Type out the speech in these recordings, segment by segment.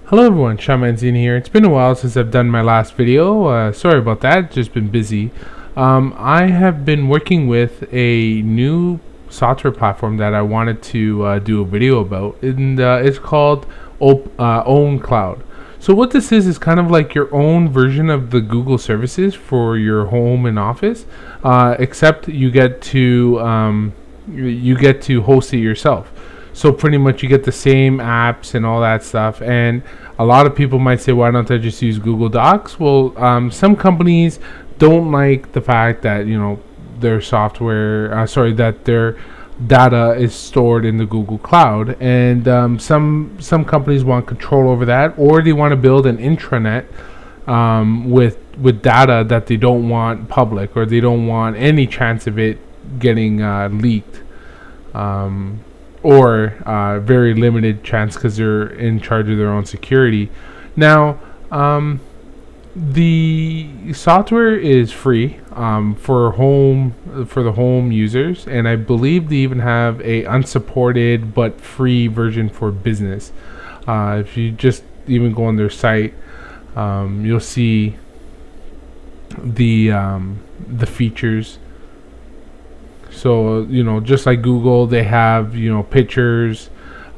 Hello everyone, Shamanzine here. It's been a while since I've done my last video. Sorry about that, just been busy. I have been working with a new software platform that I wanted to do a video about, and it's called OwnCloud. So what this is kind of like your own version of the Google services for your home and office, except you get to host it yourself. So pretty much you get the same apps and all that stuff. And a lot of people might say, why don't I just use Google Docs? Well, some companies don't like the fact that their that their data is stored in the Google Cloud, and some companies want control over that, or they want to build an intranet with data that they don't want public, or they don't want any chance of it getting leaked. Or very limited chance because they're in charge of their own security. Now, the software is free for the home users, and I believe they even have a unsupported but free version for business. If you just even go on their site, you'll see the features. So, just like Google, they have, pictures,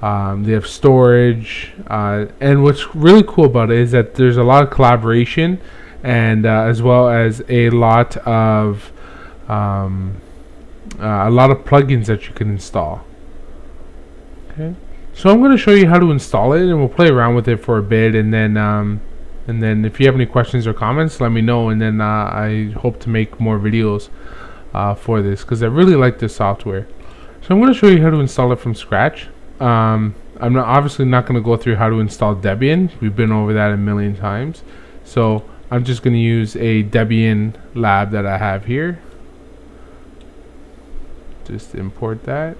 they have storage. And what's really cool about it is that there's a lot of collaboration, and as well as a lot of plugins that you can install. Okay. So I'm going to show you how to install it, and we'll play around with it for a bit, and then if you have any questions or comments, let me know, and then I hope to make more videos for this, because I really like this software. So I'm going to show you how to install it from scratch. I'm obviously not going to go through how to install Debian. We've been over that a million times. So I'm just going to use a Debian lab that I have here. Just import that.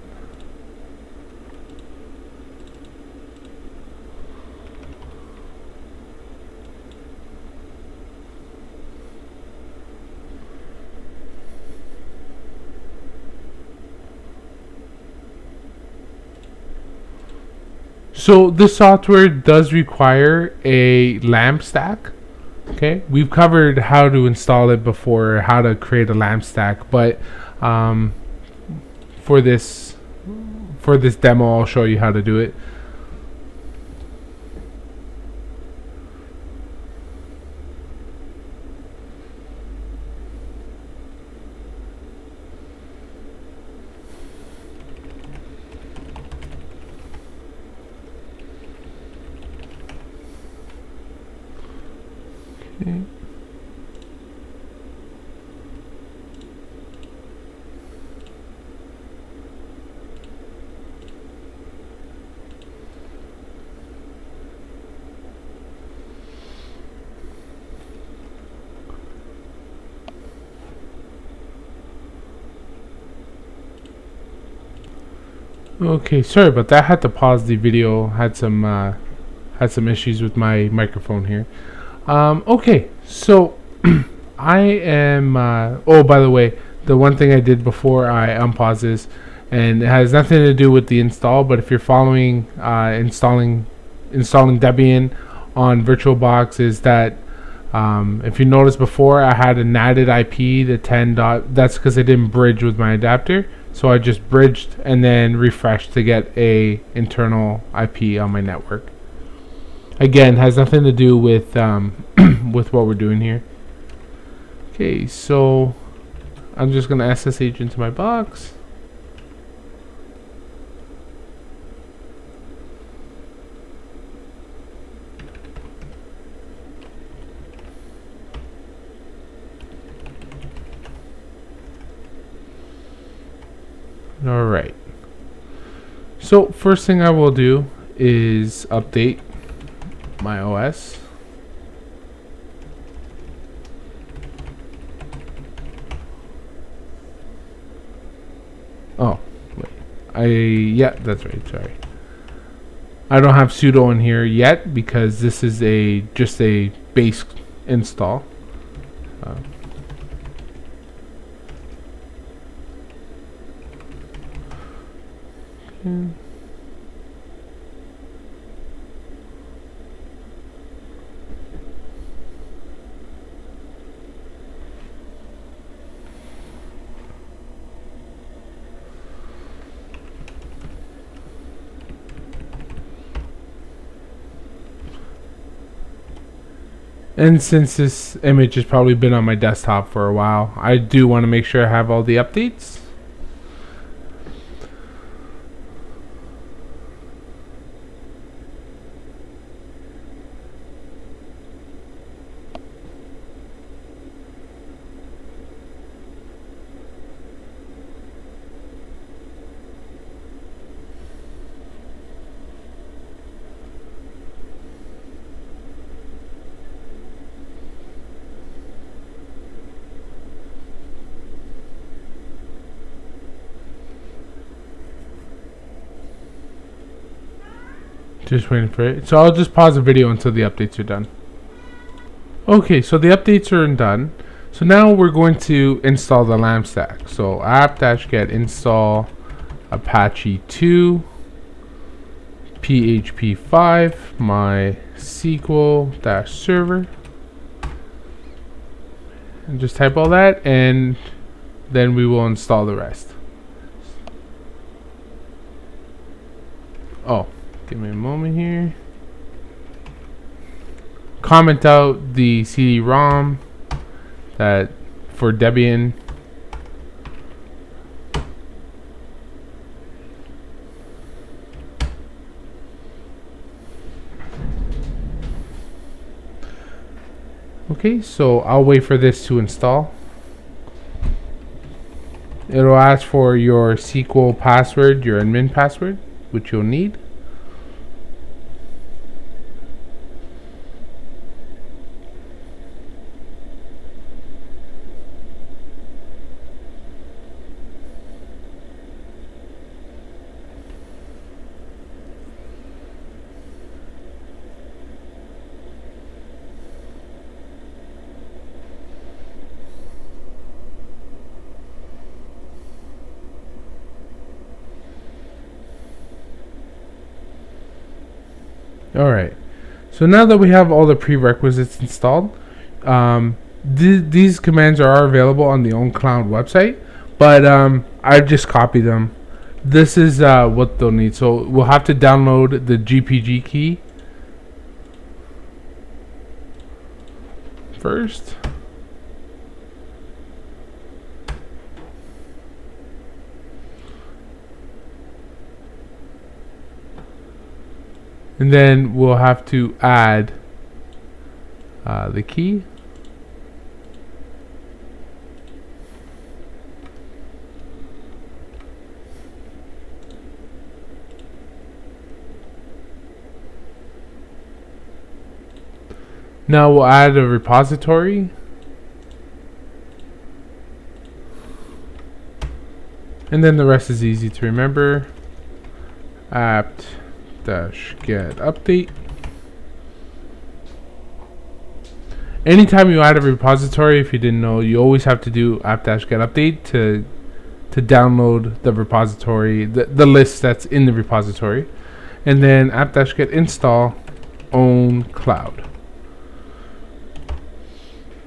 So this software does require a LAMP stack. Okay, we've covered how to install it before, how to create a LAMP stack, but for this demo, I'll show you how to do it. Okay. Okay, sorry about that. I had to pause the video. Had some issues with my microphone here. Okay, so I am. Oh, by the way, the one thing I did before I unpause this, and it has nothing to do with the install, but if you're following installing Debian on VirtualBox, is that if you notice before I had a NATed IP, the 10 dot. That's because I didn't bridge with my adapter. So I just bridged and then refreshed to get a internal IP on my network. Again, has nothing to do with with what we're doing here. Okay, so I'm just gonna SSH into my box. All right. So first thing I will do is update my OS. Oh, wait. Yeah, that's right. Sorry. I don't have sudo in here yet because this is just a base install. Okay. And since this image has probably been on my desktop for a while, I do want to make sure I have all the updates. Just waiting for it. So I'll just pause the video until the updates are done. Okay, so the updates are done. So now we're going to install the LAMP stack. So apt-get install Apache 2, PHP 5, MySQL-server. And just type all that, and then we will install the rest. Oh. Give me a moment here. Comment out the CD-ROM that for Debian. Okay, so I'll wait for this to install. It'll ask for your SQL password, your admin password, which you'll need. Alright, so now that we have all the prerequisites installed, these commands are available on the OwnCloud website, but I've just copied them. This is what they'll need. So we'll have to download the GPG key first. And then we'll have to add the key. Now we'll add a repository. And then the rest is easy to remember. Apt-get update. Anytime you add a repository, if you didn't know, you always have to do apt-get update to download the repository, the list that's in the repository. And then apt-get install OwnCloud.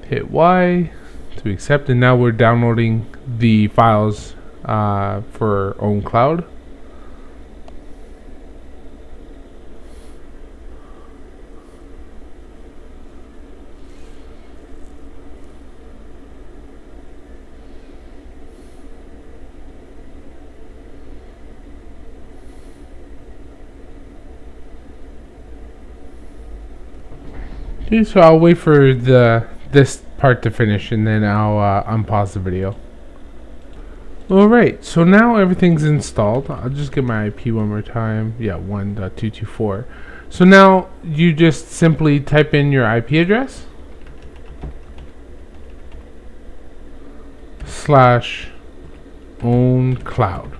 Hit Y to accept, and now we're downloading the files for OwnCloud. Okay, so I'll wait for this part to finish, and then I'll unpause the video. Alright, so now everything's installed. I'll just get my IP one more time. Yeah, 1.224. So now you just simply type in your IP address /OwnCloud.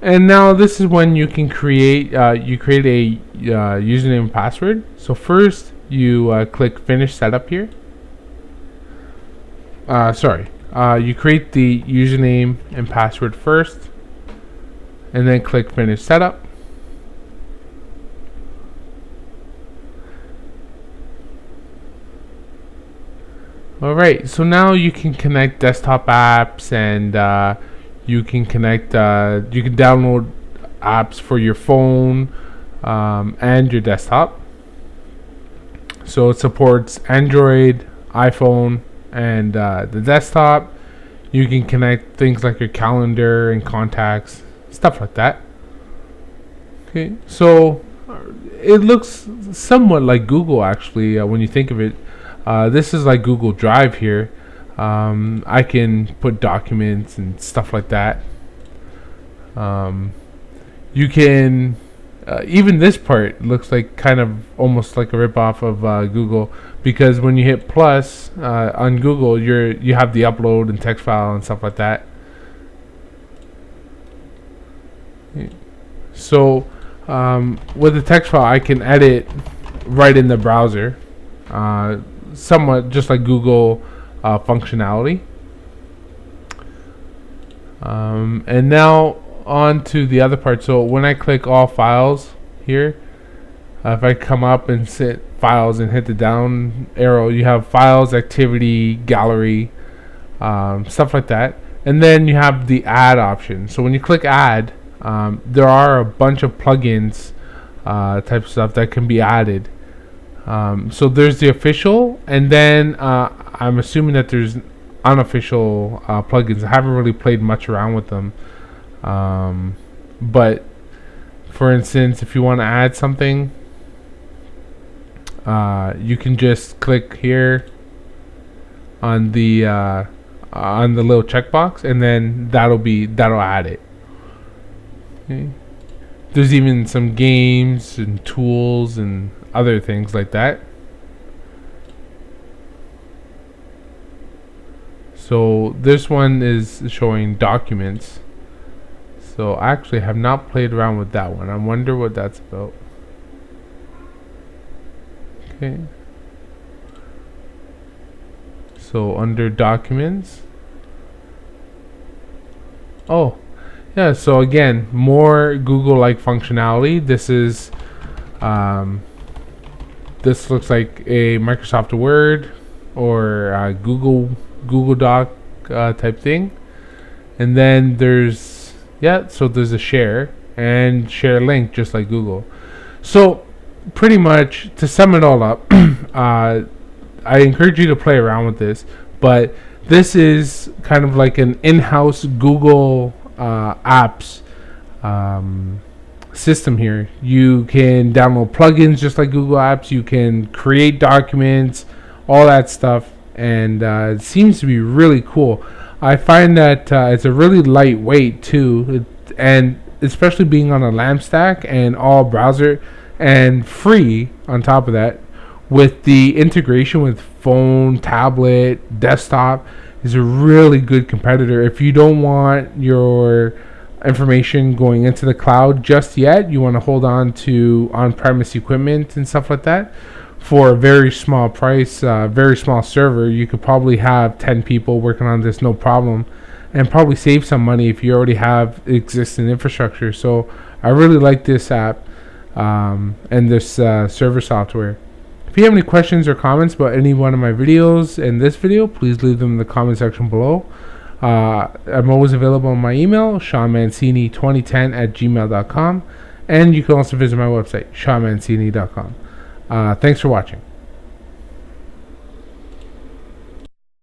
And now this is when you can create you create a username and password. So first you click finish setup here. You create the username and password first, and then click finish setup. Alright, so now you can connect desktop apps, and you can connect, you can download apps for your phone and your desktop. So it supports Android, iPhone, and the desktop. You can connect things like your calendar and contacts, stuff like that. Okay, so it looks somewhat like Google actually when you think of it. This is like Google Drive here. I can put documents and stuff like that. You can even this part looks like kind of almost like a ripoff of Google, because when you hit plus on Google, you have the upload and text file and stuff like that. So with the text file, I can edit right in the browser, somewhat just like Google functionality. And now on to the other part. So when I click all files here, if I come up and set files and hit the down arrow, you have files, activity, gallery, stuff like that. And then you have the add option. So when you click add, there are a bunch of plugins type stuff that can be added. So there's the official, and then I'm assuming that there's unofficial plugins. I haven't really played much around with them. But for instance, if you want to add something, you can just click here on the little checkbox, and then that'll add it. Okay. There's even some games and tools and other things like that. So this one is showing documents. So I actually have not played around with that one. I wonder what that's about. Okay. So under documents. Oh, yeah. So again, more Google-like functionality. This is, this looks like a Microsoft Word or Google Doc type thing. And then there's, so there's a share and share link, just like Google. So pretty much to sum it all up, I encourage you to play around with this, but this is kind of like an in-house Google apps system here. You can download plugins just like Google Apps. You can create documents, all that stuff, and it seems to be really cool. I find that it's a really lightweight too, and especially being on a LAMP stack and all browser and free on top of that, with the integration with phone, tablet, desktop, is a really good competitor. If you don't want your information going into the cloud just yet, you want to hold on to on-premise equipment and stuff like that, for a very small price, very small server, you could probably have 10 people working on this, no problem, and probably save some money if you already have existing infrastructure. So I really like this app and this server software. If you have any questions or comments about any one of my videos and this video, please leave them in the comment section below. I'm always available on my email, seanmancini2010@gmail.com, and you can also visit my website, seanmancini.com. Thanks for watching.